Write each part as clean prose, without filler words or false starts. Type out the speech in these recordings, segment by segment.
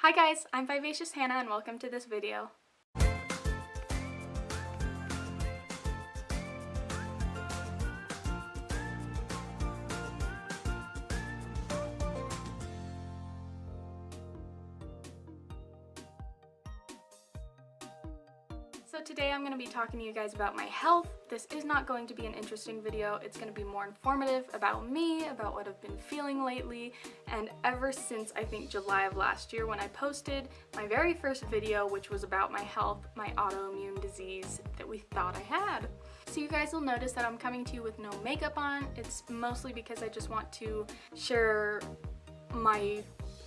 Hi guys, I'm Vivacious Hannah and welcome to this video. So today I'm going to be talking to you guys about my health. This is not going to be an interesting video. It's going to be more informative about me, about what I've been feeling lately, and ever since I think July of last year when I posted my very first video, which was about my health, my autoimmune disease that we thought I had. So you guys will notice that I'm coming to you with no makeup on. It's mostly because I just want to share my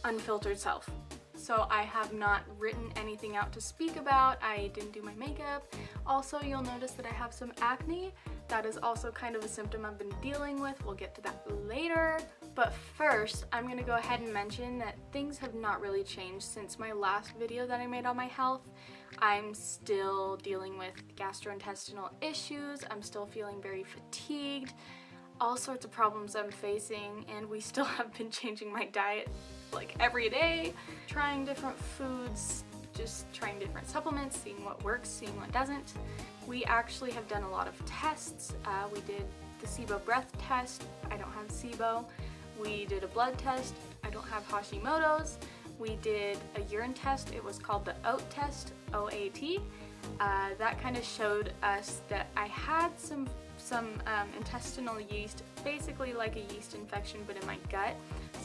unfiltered self. So I have not written anything out to speak about. I didn't do my makeup. Also, you'll notice that I have some acne. That is also kind of a symptom I've been dealing with. We'll get to that later. But first, I'm gonna go ahead and mention that things have not really changed since my last video that I made on my health. I'm still dealing with gastrointestinal issues. I'm still feeling very fatigued. All sorts of problems I'm facing, and we still have been changing my diet like every day, trying different foods, just trying different supplements, seeing what works, seeing what doesn't. We actually have done a lot of tests. We did the SIBO breath test. I don't have SIBO. We did a blood test. I don't have Hashimoto's. We did a urine test. It was called the OAT test, O-A-T. That kind of showed us that I had some intestinal yeast, basically like a yeast infection but in my gut,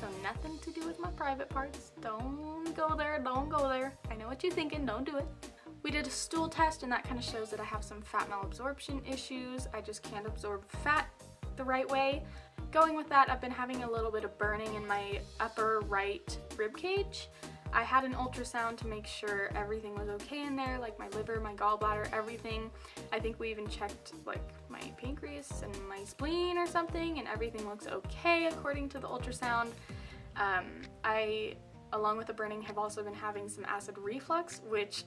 so nothing to do with my private parts. Don't go there, don't go there. I know what you're thinking, don't do it. We did a stool test and that kind of shows that I have some fat malabsorption issues. I just can't absorb fat the right way. Going with that, I've been having a little bit of burning in my upper right rib cage. I had an ultrasound to make sure everything was okay in there, like my liver, my gallbladder, everything. I think we even checked like my pancreas and my spleen or something, and everything looks okay according to the ultrasound. I, along with the burning, have also been having some acid reflux, which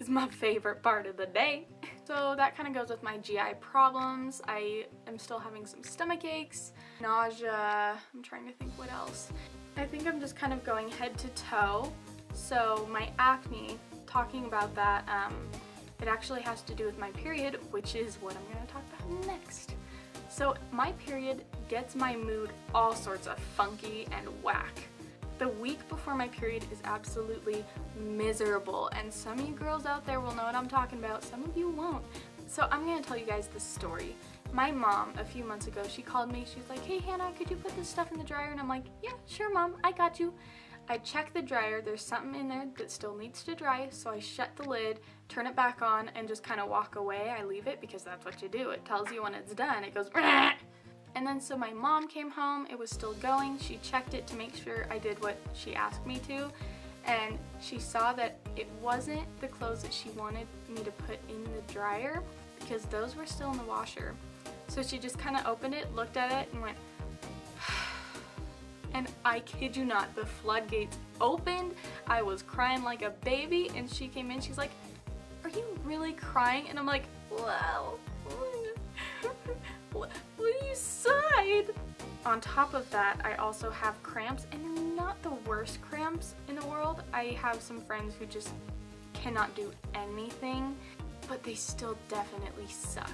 is my favorite part of the day. So that kind of goes with my GI problems. I am still having some stomach aches, nausea. I'm trying to think what else. I think I'm just kind of going head to toe. So my acne, talking about that, it actually has to do with my period, which is what I'm going to talk about next. So my period gets my mood all sorts of funky and whack. The week before my period is absolutely miserable, and some of you girls out there will know what I'm talking about, some of you won't. So I'm going to tell you guys this story. My mom, a few months ago, she called me. She was like, "Hey Hannah, could you put this stuff in the dryer?" And I'm like, "Yeah, sure mom, I got you." I check the dryer, there's something in there that still needs to dry, so I shut the lid, turn it back on, and just kind of walk away. I leave it because that's what you do. It tells you when it's done. It goes and then so my mom came home, it was still going. She checked it to make sure I did what she asked me to, and she saw that it wasn't the clothes that she wanted me to put in the dryer because those were still in the washer. So she just kind of opened it, looked at it, and went, and I kid you not, the floodgates opened. I was crying like a baby, and she came in, she's like, "Are you really crying?" And I'm like, "Wow, what you sighed." On top of that, I also have cramps, and they're not the worst cramps in the world. I have some friends who just cannot do anything, but they still definitely suck.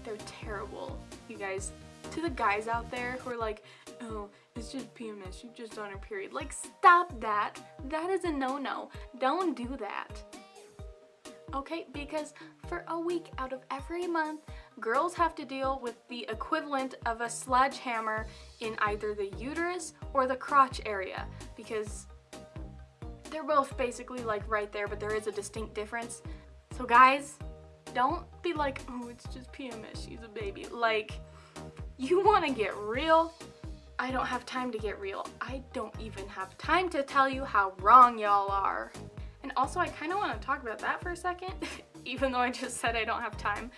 They're terrible, you guys. To the guys out there who are like, "Oh, it's just PMS, you're just on your period." Like, stop that. That is a no-no. Don't do that. Okay, because for a week out of every month, girls have to deal with the equivalent of a sledgehammer in either the uterus or the crotch area, because they're both basically like right there, but there is a distinct difference. So guys, don't be like, "Oh, it's just PMS, she's a baby." Like, you want to get real? I don't have time to get real. I don't even have time to tell you how wrong y'all are. And also, I kind of want to talk about that for a second, even though I just said I don't have time.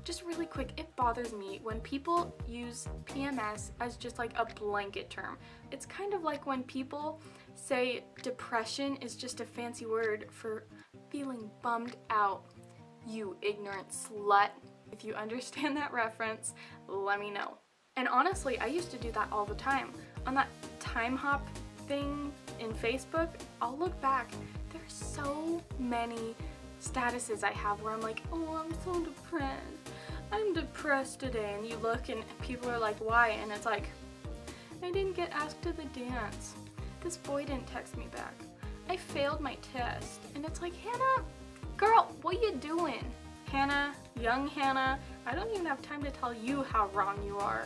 Just really quick, it bothers me when people use PMS as just like a blanket term. It's kind of like when people say depression is just a fancy word for feeling bummed out. You ignorant slut. If you understand that reference, let me know. And honestly, I used to do that all the time. On that time hop thing in Facebook, I'll look back, there's so many statuses I have where I'm like, oh, I'm so depressed. I'm depressed today. And you look and people are like, why? And it's like, I didn't get asked to the dance. This boy didn't text me back. I failed my test. And it's like, Hannah, girl, what you doing? Hannah, young Hannah, I don't even have time to tell you how wrong you are.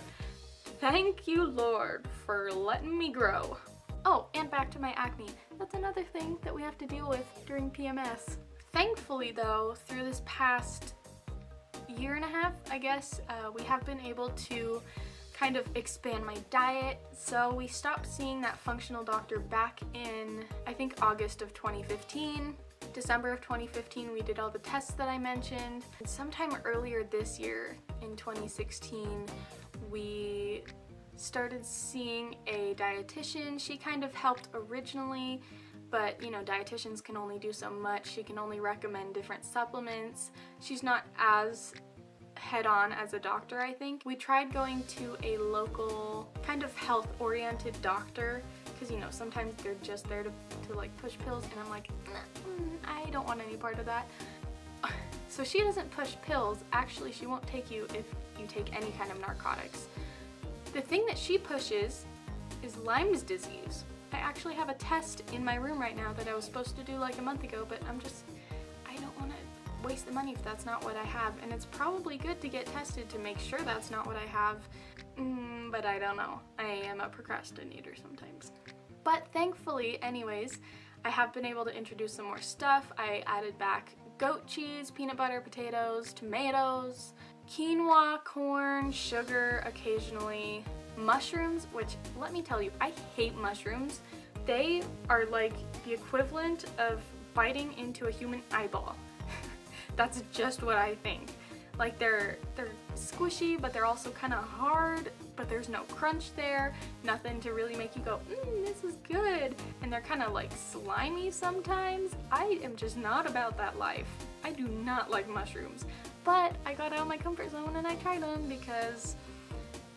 Thank you, Lord, for letting me grow. Oh, and back to my acne. That's another thing that we have to deal with during PMS. Thankfully, though, through this past year and a half, I guess, we have been able to kind of expand my diet. So we stopped seeing that functional doctor back in, I think, August of 2015. December of 2015, we did all the tests that I mentioned. And sometime earlier this year, in 2016, we started seeing a dietitian. She kind of helped originally, but you know, dietitians can only do so much. She can only recommend different supplements. She's not as head-on as a doctor, I think. We tried going to a local kind of health-oriented doctor because, you know, sometimes they're just there to like push pills, and I'm like, I don't want any part of that. So she doesn't push pills. Actually, she won't take you if you take any kind of narcotics. The thing that she pushes is Lyme's disease. I actually have a test in my room right now that I was supposed to do like a month ago, but I don't want to waste the money if that's not what I have. And it's probably good to get tested to make sure that's not what I have. But I don't know. I am a procrastinator sometimes. But thankfully, anyways, I have been able to introduce some more stuff. I added back goat cheese, peanut butter, potatoes, tomatoes, quinoa, corn, sugar occasionally, mushrooms, which let me tell you, I hate mushrooms. They are like the equivalent of biting into a human eyeball. That's just what I think. Like they're squishy, but they're also kind of hard, but there's no crunch there, nothing to really make you go, this is good. And they're kind of like slimy sometimes. I am just not about that life. I do not like mushrooms, but I got out of my comfort zone and I tried them because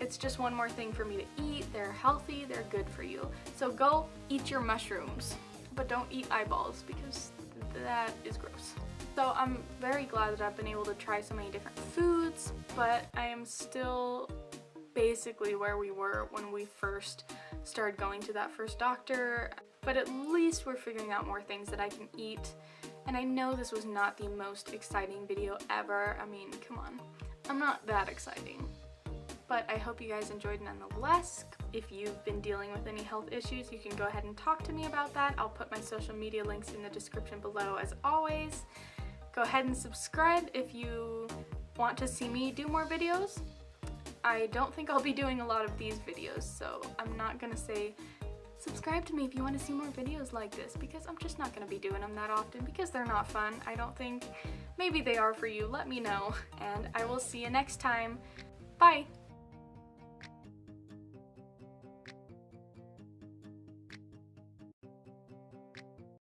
it's just one more thing for me to eat. They're healthy, they're good for you. So go eat your mushrooms, but don't eat eyeballs because that is gross. So I'm very glad that I've been able to try so many different foods, but I am still basically where we were when we first started going to that first doctor, but at least we're figuring out more things that I can eat. And I know this was not the most exciting video ever. I mean, come on, I'm not that exciting. But I hope you guys enjoyed nonetheless. If you've been dealing with any health issues, you can go ahead and talk to me about that. I'll put my social media links in the description below as always. Go ahead and subscribe if you want to see me do more videos. I don't think I'll be doing a lot of these videos, so I'm not gonna say subscribe to me if you want to see more videos like this, because I'm just not gonna be doing them that often because they're not fun, I don't think. Maybe they are for you, let me know, and I will see you next time. Bye!